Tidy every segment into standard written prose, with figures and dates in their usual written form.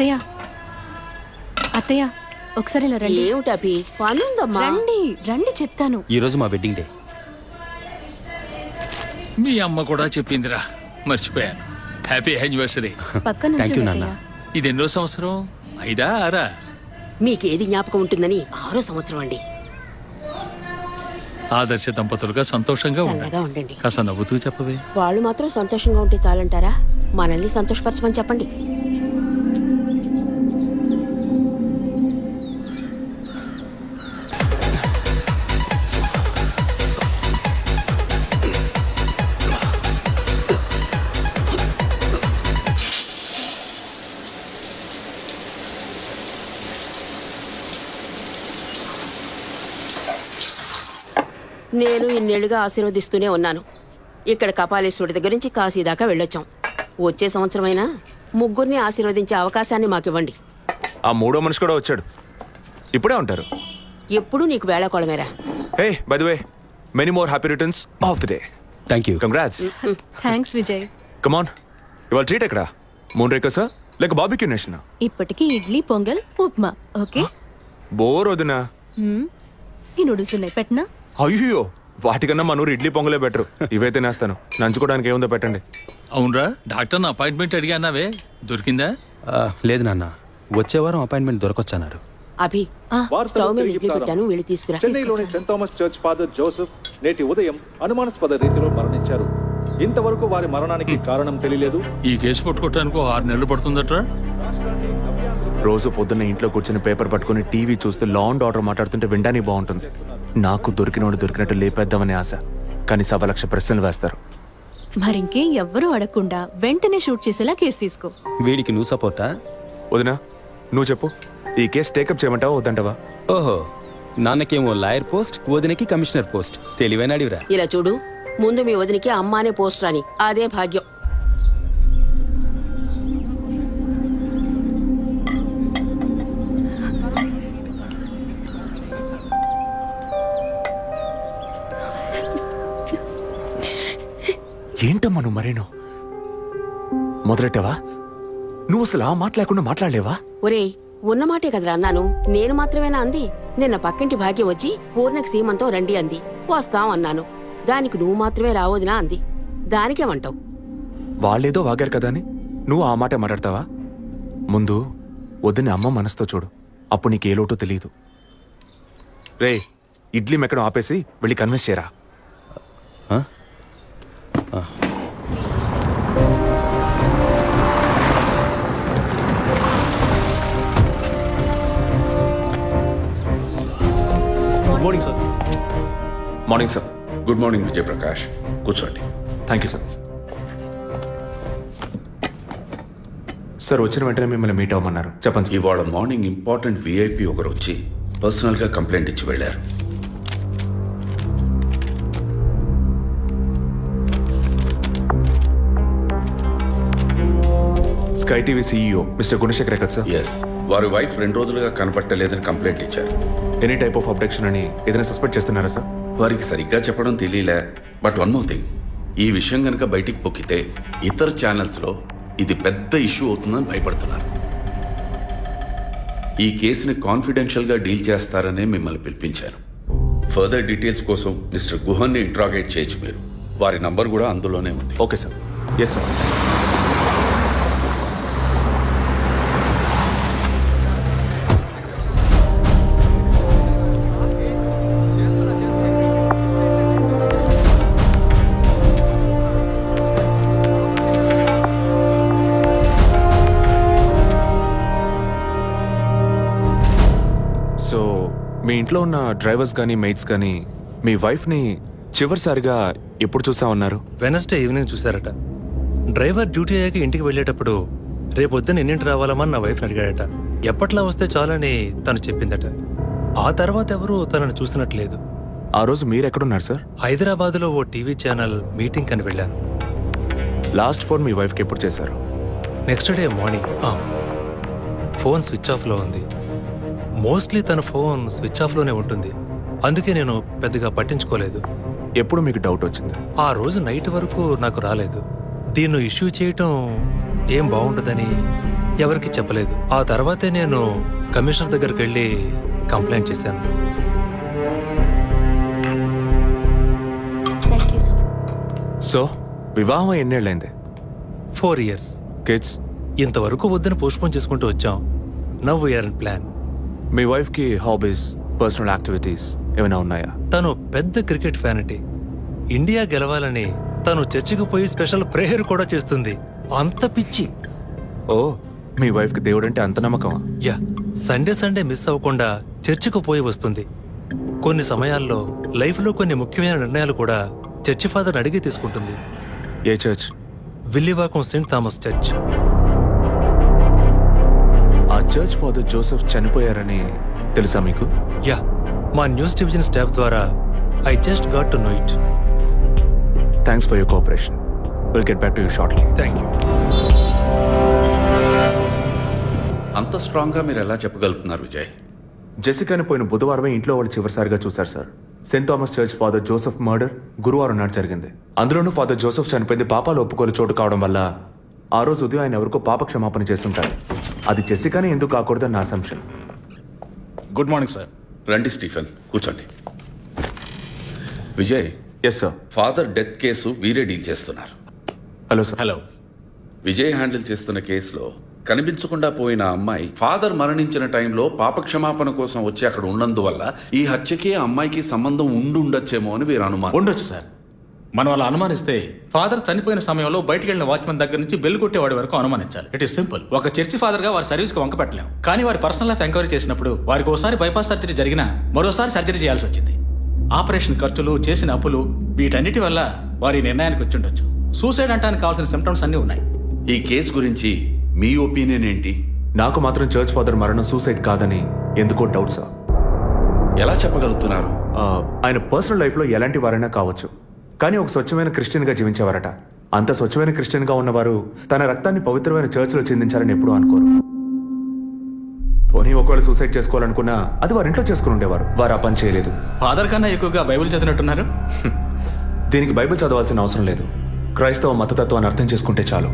అత్తయ్య అత్తయ్య ఒకసారి ఇలా రండి. ఏమిటి అభి, పనుందమ్మా. రండి రండి చెప్తాను. ఈ రోజు మా వెడ్డింగ్ డే. మీ అమ్మ కూడా చెప్పిందిరా, మర్చిపోయాను. Happy anniversary. పక్కన Thank you, నుంచోండి నాన్న. అత్తయ్య. ఇది ఎన్నో సంవత్సరం? 5 6? మీకేది జ్ఞాపకం ఉంటుందని 6వ సంవత్సరం అండి. ఆదర్శ దంపతులుగా సంతోషంగా చల్లగా ఉండండి. ఉండండి. కాస్త నవ్వుతూ చెప్పవే. వాళ్ళు మాత్రం సంతోషంగా ఉంటే చాలంటారా? మనల్ని సంతోషపరచమని చెప్పండి. నేను ఇన్నేళ్లుగా ఆశీర్వదిస్తూనే ఉన్నాను. ఇక్కడ కపాలేశ్వరుడి దగ్గర నుంచి కాశీ దాకా వెళ్ళొచ్చాం. వచ్చే సంవత్సరమైనా ముగ్గురిని ఆశీర్వదించే అవకాశాన్ని మాకివ్వండి. ఆ మూడో మనిషి కూడా వచ్చాడు. ఇప్పుడే ఉంటారు. ఎప్పుడు నీకు వేళాకోళమేరా. Hey by the way, many more happy returns of the day. Thank you. Congrats. Thanks Vijay. Come on, ఇవాళ ట్రీట్ ఎక్కడా? మూన్ రేకసా లేక బాబిక్యూ నేషనా? ఇప్పటికి ఇడ్లీ పొంగల్ ఉప్మా. ఓకే. బోర్ వదినా. ఈ నూడిల్స్ ఉన్నాయి, పెట్టనా? అయ్యో, వాటికన్నా మన ఊరు ఇడ్లీ పొంగలే బెటర్. ఇవైతే నేస్తాను. నంచుకోవడానికి ఏముందో పెట్టండి. అవునరా, డాక్టర్ అపాయింట్మెంట్ అడిగానావే, దొరికిందా? లేదు నాన్న, వచ్చే వారం అపాయింట్మెంట్ దొరకొచ్చన్నారు. అభి, స్టవ్ మీద ఇడ్లీ పెట్టాను, వెళ్ళి తీసుకురా. చెన్నైలోని Saint Thomas church father Joseph నేటి ఉదయం అనుమానాస్పద రీతిలో మరణించారు. ఇంతవరకు వారి మరణానికి కారణం తెలియలేదు. ఈ కేసు పట్టుకోవటానికి 6 నెలలు పడుతుందట్రా. రోజు పొద్దున్న ఇంట్లో కూర్చొని పేపర్ పట్టుకుని టీవీ చూస్తే లా అండ్ ఆర్డర్ మాట్లాడుతుంటే వినడానికి బాగుంటుంది. నాకు దొరికినోడు దొరికినట్టు లేపేద్దామనే ఆశ, కానీ 1,00,000 ప్రశ్నలు వేస్తారు. మరింకే ఎవ్వరూ అడగకుండా వెంటనే షూట్ చేసేలా కేసు తీసుకో. వీడికి నువ్వు సపోర్టా? వదినా, నువ్వు చెప్పు, ఈ కేసు టేకప్ చేయమంటావా వద్దంటావా? ఓహో, నాన్నకేమో లాయర్ పోస్ట్, వదినకి కమిషనర్ పోస్ట్. తెలివైన అడివిరా. ఇలా చూడు, ముందు మీ వదినికి అమ్మానే పోస్ట్ రాని, అదే భాగ్యం. ఏంటమ్మా నువ్వు మరేనో మొదలెట్టావా? నువ్వు అసలు ఆ మాట లేకుండా మాట్లాడలేవా? ఒరేయ్, ఉన్నమాటే కదరా అన్నాను. నేను మాత్రమేనా అంది? నిన్న పక్కింటి భాగ్యం వచ్చి పూర్ణకి సీమంతో రండి అంది. వస్తాం అన్నాను. దానికి నువ్వు మాత్రమే రావద్దునా అంది. దానికేమంటావు? వాళ్ళేదో వాగారు కదా అని నువ్వు ఆ మాట మాట్లాడతావా? ముందు వద్దని అమ్మ మనసుతో చూడు, అప్పుడు నీకు ఏ లోటో తెలియదు. రే, ఇడ్లీ మెక్కడం ఆపేసి వెళ్ళి కన్విన్స్ చేయరా. Morning sir. Morning sir. Good morning Vijayaprakash, కూర్చోండి. Thank you sir. సార్, వచ్చిన వెంటనే మిమ్మల్ని మీట్ అవ్వమన్నారు. చెప్పండి సార్. ఇవాళ మార్నింగ్ ఇంపార్టెంట్ విఐపి ఒకరు వచ్చి పర్సనల్గా కంప్లైంట్ ఇచ్చి వెళ్ళారు. Sky TV CEO mister Gunasekhar కదా సార్? ఎస్, వారి వైఫ్ 2 రోజులుగా కనపట్టలేదని కంప్లైంట్ ఇచ్చారు. ఎనీ టైప్ ఆఫ్ అబ్డక్షన్ అని ఏదైనా సస్పెక్ట్ చేస్తున్నారా సార్? వారికి సరిగ్గా చెప్పడం తెలియలే. బట్ వన్ మోర్ థింగ్, ఈ విషయం కనుక బయటికి పొక్కితే ఇతర ఛానల్స్లో ఇది పెద్ద ఇష్యూ అవుతుందని భయపడుతున్నారు. ఈ కేసుని కాన్ఫిడెన్షియల్గా డీల్ చేస్తారనే మిమ్మల్ని పిలిపించారు. ఫర్దర్ డీటెయిల్స్ కోసం మిస్టర్ గుహన్ని ఇంట్రాగేట్ చేయొచ్చు మీరు. వారి నంబర్ కూడా అందులోనే ఉంది. Okay sir. Yes sir. So మీ ఇంట్లో ఉన్న డ్రైవర్స్ కానీ మెయిట్స్ కానీ మీ వైఫ్ని చివరిసారిగా ఎప్పుడు చూసా ఉన్నారు? వెనస్డే ఈవినింగ్ చూశారట. డ్రైవర్ డ్యూటీ అయ్యాక ఇంటికి వెళ్ళేటప్పుడు రేపొద్దున ఎన్నింటి రావాలమని నా వైఫ్ని అడిగాడట. ఎప్పట్లా వస్తే చాలని తను చెప్పిందట. ఆ తర్వాత ఎవరూ తనను చూసినట్లేదు. ఆ రోజు మీరు ఎక్కడున్నారు సార్? హైదరాబాద్లో ఓ టీవీ ఛానల్ మీటింగ్ అని వెళ్ళాను. లాస్ట్ ఫోన్ మీ వైఫ్కి ఎప్పుడు చేశారు? Next day morning. Phone switch ఆఫ్లో ఉంది. మోస్ట్లీ తన ఫోన్ స్విచ్ ఆఫ్లోనే ఉంటుంది. అందుకే నేను పెద్దగా పట్టించుకోలేదు. ఎప్పుడు మీకు డౌట్ వచ్చింది? ఆ రోజు నైట్ వరకు నాకు రాలేదు. దీన్ని ఇష్యూ చేయటం ఏం బాగుంటుందని ఎవరికి చెప్పలేదు. ఆ తర్వాతే నేను కమిషనర్ దగ్గరికి వెళ్ళి కంప్లైంట్ చేశాను. Thank you sir. సో వివాహం ఎన్నేళ్ళైంది? 4 years. కిడ్స్? ఇంతవరకు వద్దని పోస్ట్పోన్ చేసుకుంటూ వచ్చాం. Now we're in plan. మీ వైఫ్కి హాబీస్, పర్సనల్ యాక్టివిటీస్ ఏమైనా ఉన్నాయా? తను పెద్ద క్రికెట్ ఫ్యానిటీ. ఇండియా గెలవాలని తను చర్చికి పోయి స్పెషల్ ప్రేయర్ కూడా చేస్తుంది. అంత పిచ్చి. ఓ, మీ వైఫ్కి దేవుడంటే అంత నమ్మకమా? యా, సండే మిస్ అవ్వకుండా చర్చికి పోయి వస్తుంది. కొన్ని సమయాల్లో లైఫ్లో కొన్ని ముఖ్యమైన నిర్ణయాలు కూడా చర్చి ఫాదర్ అడిగి తీసుకుంటుంది. ఏ church? Villivakkam saint Thomas church. ఆ చర్చ్ ఫాదర్ జోసెఫ్ చనిపోయారని తెలుసా మీకు? యా, మా న్యూస్ డివిజన్ స్టాఫ్ ద్వారా I just got to know it. Thanks for your cooperation. Will get back to you shortly. Thank you. అంత స్ట్రాంగ్గా మీరు ఎలా చెప్పగలుగుతున్నారు విజయ్? జెసికాని పోయిన బుధవారమే ఇంట్లో వాళ్ళు చివరిసారిగా చూశారు sir. Saint Thomas church father Joseph murder గురువారం నాడు జరిగింది. అందులోనూ ఫాదర్ జోసెఫ్ చనిపోయింది పాపాలు ఒప్పుకోలు చోటు కావడం వల్ల ఆ రోజు ఉదయం ఆయన ఎవరికో పాప క్షమాపణ చేస్తుంటారు. అది జెసికాని ఎందుకు కాకూడదని నా అసంప్షన్. Good morning sir. రండి స్టీఫెన్, కూర్చోండి. Vijay, yes sir. Father death case వీరే డీల్ చేస్తున్నారు. Hello sir. Hello. Vijay handle చేస్తున్న కేసులో కనిపించకుండా పోయిన అమ్మాయి ఫాదర్ మరణించిన టైంలో పాప క్షమాపణ కోసం వచ్చి అక్కడ ఉన్నందువల్ల ఈ హత్యకి ఆ అమ్మాయికి సంబంధం ఉండొచ్చేమో అని వీరు అనుమానం. ఉండొచ్చు సార్. మనం అలా అనుమానిస్తే ఫాదర్ చనిపోయిన సమయంలో బయటికి వెళ్ళిన వాచ్మెన్ దగ్గర నుంచి బెల్ కొట్టేవాడి వరకు అనుమానించాలి. It is simple. ఒక చర్చి ఫాదర్ గా వారి సర్వీస్ కి వంక పెట్టలేం. కానీ వారి పర్సనల్ లైఫ్ ఎంక్వైరీ చేసినప్పుడు వారికి ఒకసారి బైపాస్ సర్జరీ జరిగినా మరోసారి సర్జరీ చేయాల్సి వచ్చింది. ఆపరేషన్ ఖర్చులు, చేసిన అప్పులు, వీటన్నిటి వల్ల వారి నిర్ణయానికి వచ్చి ఉండొచ్చు. సూసైడ్ అంటానికి కావాల్సిన సిమ్టమ్స్ అన్నీ ఉన్నాయి. ఈ కేసు గురించి మీ ఒపీనియన్ ఏంటి? నాకు మాత్రం చర్చ్ ఫాదర్ మరణం సూసైడ్ కాదని ఎందుకో డౌట్ సార్. ఎలా చెప్పగలుగుతున్నారు? ఆయన పర్సనల్ లైఫ్లో ఎలాంటి వారైనా కావచ్చు, కానీ ఒక స్వచ్ఛమైన క్రిస్టియన్గా జీవించేవారట. అంత స్వచ్ఛమైన క్రిస్టియన్గా ఉన్నవారు తన రక్తాన్ని పవిత్రమైన చర్చ్లో చిందించారని ఎప్పుడూ అనుకోరు. పోనీ ఒకవేళ సూసైడ్ చేసుకోవాలనుకున్నా అది వారి ఇంట్లో చేసుకుని ఉండేవారు. వారు ఆ పని చేయలేదు. ఫాదర్ కన్నా ఎక్కువగా బైబిల్ చదివినట్టున్నారు. దీనికి బైబిల్ చదవాల్సిన అవసరం లేదు. క్రైస్తవ మతతత్వాన్ని అర్థం చేసుకుంటే చాలు.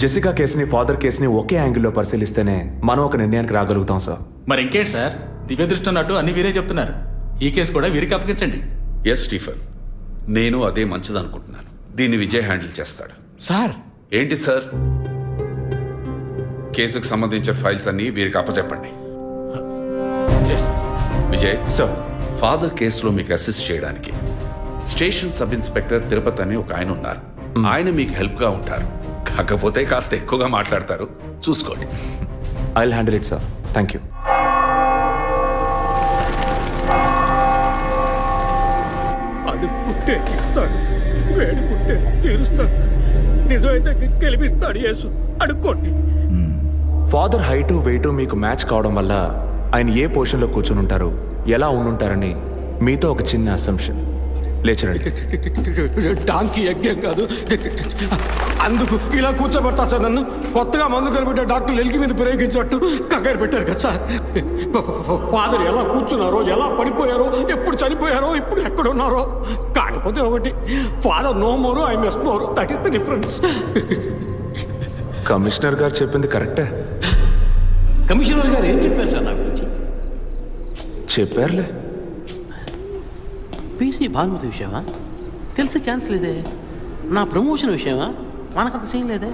జెసికా కేసుని, ఫాదర్ కేసుని ఒకే యాంగిల్లో పరిశీలిస్తేనే మనం ఒక నిర్ణయానికి రాగలుగుతాం సార్. మరి ఇంకేంటి సార్, దివ్య దృష్టి ఉన్నట్టు అన్ని వీరే చెప్తున్నారు. ఈ కేసు కూడా వీరికి అప్పగించండి. ఎస్ స్టీఫెన్, నేను అదే మంచిదనుకుంటున్నాను. దీన్ని విజయ్ హ్యాండిల్ చేస్తాడు. సార్. ఏంటి సార్? కేసుకు సంబంధించిన ఫైల్స్ అన్ని వీరికి అప్పచెప్పండి. విజయ్ సార్, ఫాదర్ కేసులో మీకు అసిస్ట్ చేయడానికి స్టేషన్ సబ్ ఇన్స్పెక్టర్ తిరుపతి అని ఒక ఆయన ఉన్నారు. ఆయన మీకు హెల్ప్ గా ఉంటారు. కాకపోతే కాస్త ఎక్కువగా మాట్లాడతారు, చూసుకోండి. I will handle it sir. Thank you. అడుక్కుంటే ఇస్తాడు, వేడుకుంటే తీరుస్తాడు. నిజమైతే గెలిపిస్తాడు యేసు. అడుక్కోండి. ఫాదర్ హైటు వెయిటు మీకు మ్యాచ్ కావడం వల్ల ఆయన ఏ పొజిషన్లో కూర్చుని ఉంటారు, ఎలా ఉండుంటారని మీతో ఒక చిన్న అసంప్షన్. లేచరండి. డాంకీ యజ్ఞం కాదు, అందుకు ఇలా కూర్చోబెడతా సార్ నన్ను. కొత్తగా మందు కనిపెట్టే డాక్టర్లు ఎలికి మీద ప్రయోగించినట్టు కంగారు పెట్టారు కదా సార్. ఫాదర్ ఎలా కూర్చున్నారో, ఎలా పడిపోయారో, ఎప్పుడు చనిపోయారో, ఇప్పుడు ఎక్కడున్నారో. కాకపోతే ఒకటి, father no more, I miss more. That is the difference. Commissioner గారు చెప్పింది కరెక్టే. కమిషనర్ గారు ఏం చెప్పారు సార్ నా గురించి? చెప్పారులే. పీసీ భానుమతి విషయమా? తెలిసే ఛాన్స్ లేదే. నా ప్రమోషన్ విషయమా? మనకంత సీన్ లేదే.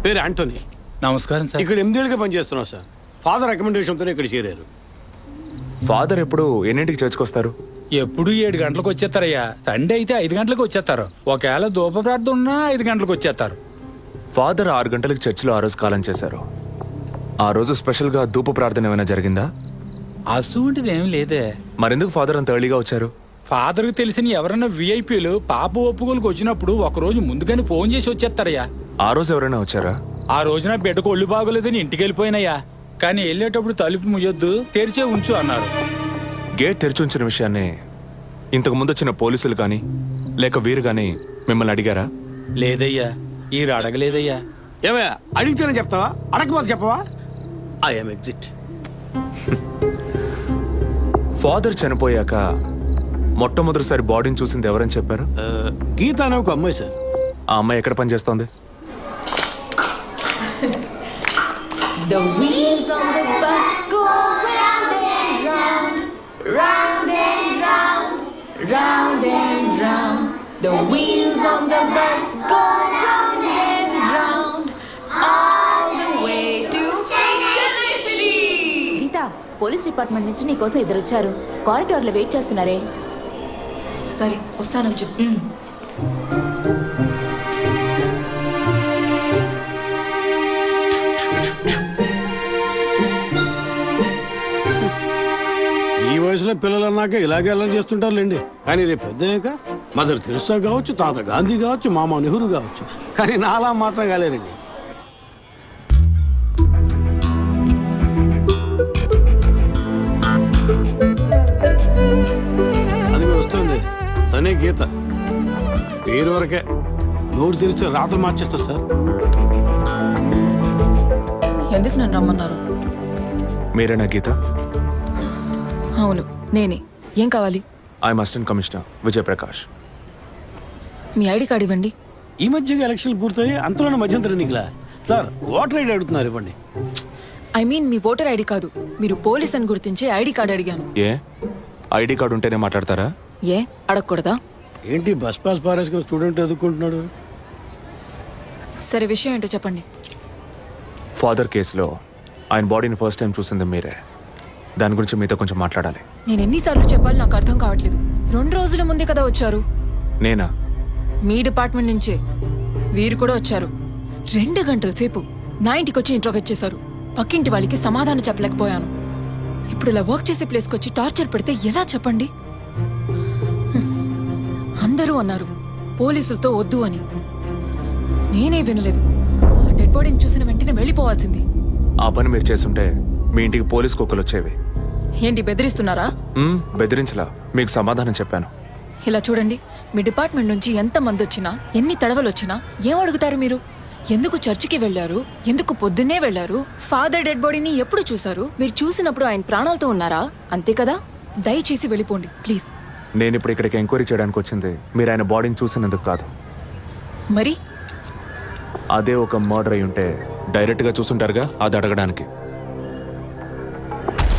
పేరు యాంటోనీ. నమస్కారం సార్. ఇక్కడ 8 ఏళ్ళుగా పనిచేస్తున్నాం సార్. ఫాదర్ రికమెండేషన్తోనే ఇక్కడ చేరారు. ఫాదర్ ఎప్పుడు ఎన్నింటికి చర్చ్కి వస్తారు? ఎప్పుడు 7 గంటలకు వచ్చేస్తారయ్యా. సండే అయితే 5 గంటలకు వచ్చేస్తారు. ఒకవేళ ధూప ప్రార్థన ఉన్నా 5 గంటలకు వచ్చేస్తారు. ఫాదర్ 6 గంటలకు చర్చిలో ఆ రోజు కాలం చేశారు. ఆ రోజు స్పెషల్గా ధూప ప్రార్థన ఏమైనా జరిగిందా? అసువంటిది ఏం లేదే. మరెందుకు ఫాదర్ అంత ఎర్లీగా వచ్చారు? ఫాదర్కి తెలిసిన ఎవరైనా విఐపీలు పాప ఒప్పుకోలకు వచ్చినప్పుడు ఒక రోజు ముందుగానే ఫోన్ చేసి వచ్చేస్తారయ్యా. ఆ రోజు ఎవరైనా వచ్చారా? ఆ రోజున బిడ్డకు ఒళ్ళు బాగోలేదని ఇంటికి వెళ్ళిపోయినయ్యా. కానీ వెళ్ళేటప్పుడు తలుపు ముయ్యొద్దు, తెరిచే ఉంచు అన్నారు. గేట్ తెరిచి ఉంచిన విషయాన్ని ఇంతకు ముందు వచ్చిన పోలీసులు కానీ లేక వీరు కానీ మిమ్మల్ని అడిగారా? లేదయ్యా, ఈ అడగలేదయ్యా. ఏమయ్యా అడిగితేనే చెప్తావా, అడగకపోతే చెప్పవా? I'm exit. ఫాదర్ చనిపోయాక మొట్టమొదటిసారి బాడీని చూసింది ఎవరని చెప్పారు? గీత అనే ఒక అమ్మాయి సార్. ఆ అమ్మాయి ఎక్కడ పనిచేస్తోంది? The wheels on the bus go round and round, round and round, round and round. The wheels on the bus go round and round, all the way to Chennai City. Geeta, police department నుంచి నీకోసం ఇద్దరు వచ్చారు. కారిడార్లో wait చేస్తున్నారే. సరే వస్తానని చెప్పు. ఈ వయసులో పిల్లలు అన్నాక ఇలాగే అలా చేస్తుంటారులేండి. కానీ రేపు పెద్దయ్యాక మదర్ తెరిసా కావచ్చు, తాత గాంధీ కావచ్చు, మామ నెహ్రూ కావచ్చు. కానీ నాలా మాత్రం కాలేరండి. అది వస్తుంది తనే గీత. పేరు వరకే, నోరు తెరిస్తే రాత్రి మార్చేస్తా సార్. ఎందుకు నన్ను రమ్మన్నారు? మీరేనా గీత? అవును నేనే. ఏం కావాలి? I'm assistant commissioner Vijay Prakash. Me ID card ఇవ్వండి. ఈ మధ్యగా ఎలక్షన్లు పూర్తయి అంతలోనే మధ్యంతర ఎన్నికలా సార్? ఓటర్ ఐడి అడుగుతున్నారు, ఇవ్వండి. I mean me voter ID కాదు, మీరు పోలీస్ అని గుర్తించే ఐడి కార్డ్ అడిగాను. ఏ ఐడి కార్డు ఉంటేనే మాట్లాడతారా? ఏ అడగకూడదా? ఏంటి బస్ పాస్ పారేసుకుని స్టూడెంట్ ఎదుర్కొంటున్నాడు? సరే విషయం ఏంటో చెప్పండి. ఫాదర్ కేసులో ఆయన బాడీని ఫస్ట్ టైం చూసింది మీరే. దాని గురించి మీతో కొంచెం మాట్లాడాలి. నేను ఎన్నిసార్లు చెప్పాలి, నాకు అర్థం కావట్లేదు. 2 రోజుల ముందే కదా వచ్చారు. నేనా? మీ డిపార్ట్మెంట్ నుంచే వీరు కూడా వచ్చారు. 2 గంటల సేపు నా ఇంటికి వచ్చి ఇంట్రోగేట్ చేశారు. పక్కింటి వాళ్ళకి సమాధానం చెప్పలేకపోయాను. ఇప్పుడు ఇలా వర్క్ చేసే ప్లేస్కి వచ్చి టార్చర్ పెడితే ఎలా చెప్పండి? అందరూ అన్నారు పోలీసులతో వద్దు అని. నేనే వినలేదు. డెడ్ బాడీని చూసిన వెంటనే వెళ్ళిపోవాల్సింది. ఆ పని మీరు చేస్తుంటే మీ ఇంటికి పోలీస్ కుక్కలు వచ్చేవి. ఏంటి బెదిరిస్తున్నారా? బెదిరించలా, మీకు సమాధానం చెప్పాను. ఇలా చూడండి, మీ డిపార్ట్మెంట్ నుంచి ఎంత మంది వచ్చినా, ఎన్ని తడవలు వచ్చినా ఏం అడుగుతారు మీరు? ఎందుకు చర్చికి వెళ్లారు? ఎందుకు పొద్దున్నే వెళ్లారు? ఫాదర్ డెడ్ బాడీని ఎప్పుడు చూసారు? మీరు చూసినప్పుడు ఆయన ప్రాణాలతో ఉన్నారా? అంతే కదా. దయచేసి వెళ్ళిపోండి ప్లీజ్. నేను ఇప్పుడు ఇక్కడికి ఎంక్వైరీ చేయడానికి వచ్చింది మీరు ఆయన బాడీని చూసినందుకు కాదు. మరి అదే ఒక మర్డర్ అయి ఉంటే డైరెక్ట్గా చూసుంటారుగా, అది అడగడానికి.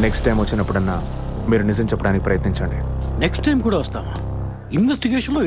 నెక్స్ట్ టైం వచ్చినప్పుడన్నా మీరు నిజం చెప్పడానికి ప్రయత్నించండి. నెక్స్ట్ టైం కూడా వస్తామా? ఇన్వెస్టిగేషన్లో